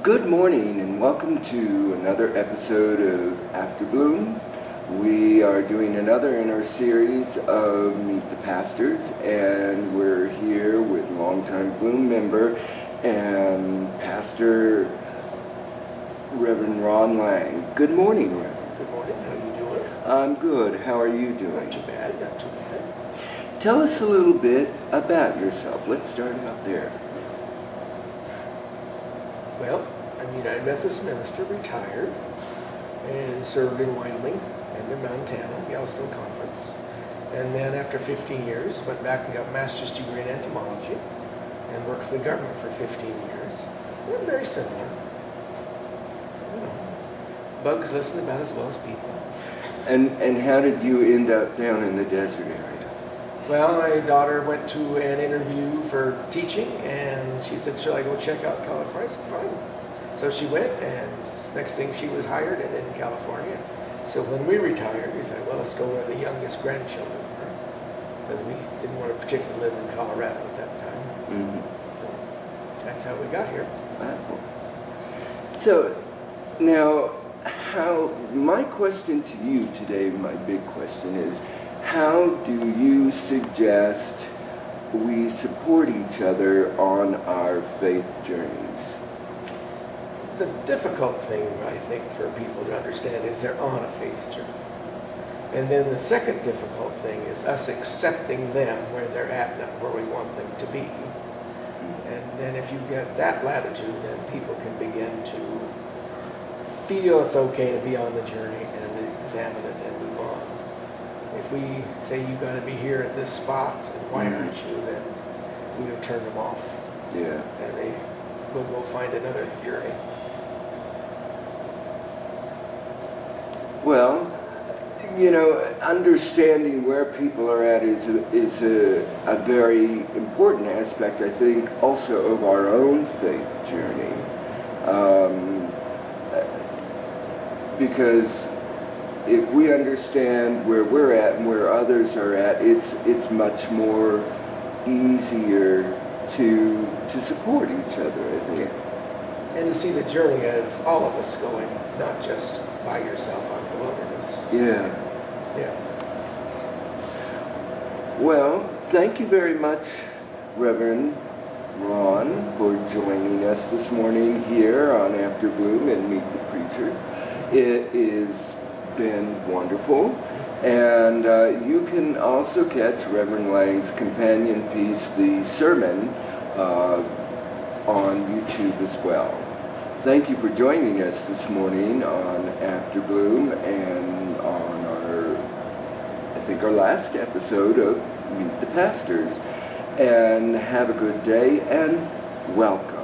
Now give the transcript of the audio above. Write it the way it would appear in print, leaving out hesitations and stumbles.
Good morning and welcome to another episode of After Bloom. We are doing another in our series of Meet the Pastors, and we're here with longtime Bloom member and Pastor Reverend Ron Lang. Good morning, Reverend. Good morning. How are you doing? I'm good. How are you doing? Not too bad, not too bad. Tell us a little bit about yourself. Let's start out there. Well, I'm a United Methodist minister, retired, and served in Wyoming and in Montana, Yellowstone Conference. And then after 15 years, went back and got a master's degree in entomology and worked for the government for 15 years. We're very similar. You know, bugs listen about as well as people. And how did you end up down in the desert area? Well, my daughter went to an interview for teaching, and she said, "Shall I go check out California?" I said, "Fine." So she went, and next thing she was hired and in California. So when we retired, we thought, well, let's go where the youngest grandchildren were, because we didn't want to particularly live in Colorado at that time. Mm-hmm. So that's how we got here. Wow. So now, my question to you today, my big question is, how do you suggest we support each other on our faith journeys? The difficult thing, I think, for people to understand is they're on a faith journey. And then the second difficult thing is us accepting them where they're at, not where we want them to be. And then if you get that latitude, then people can begin to feel it's okay to be on the journey and examine it and move on. If we say you got to be here at this spot, and why aren't you, then we would turn them off. Yeah. And they will go find another journey. Well, you know, understanding where people are at is a very important aspect, I think, also of our own faith journey. Because if we understand where we're at and where others are at, it's much more easier to support each other, I think. And to see the journey as all of us going, not just by yourself out in the wilderness. Yeah. Yeah. Well, thank you very much, Reverend Ron, for joining us this morning here on After Bloom and Meet the Preachers. It has been wonderful. And you can also catch Reverend Lang's companion piece, The Sermon, on YouTube as well. Thank you for joining us this morning on After Bloom and on our last episode of Meet the Pastors. And have a good day and welcome.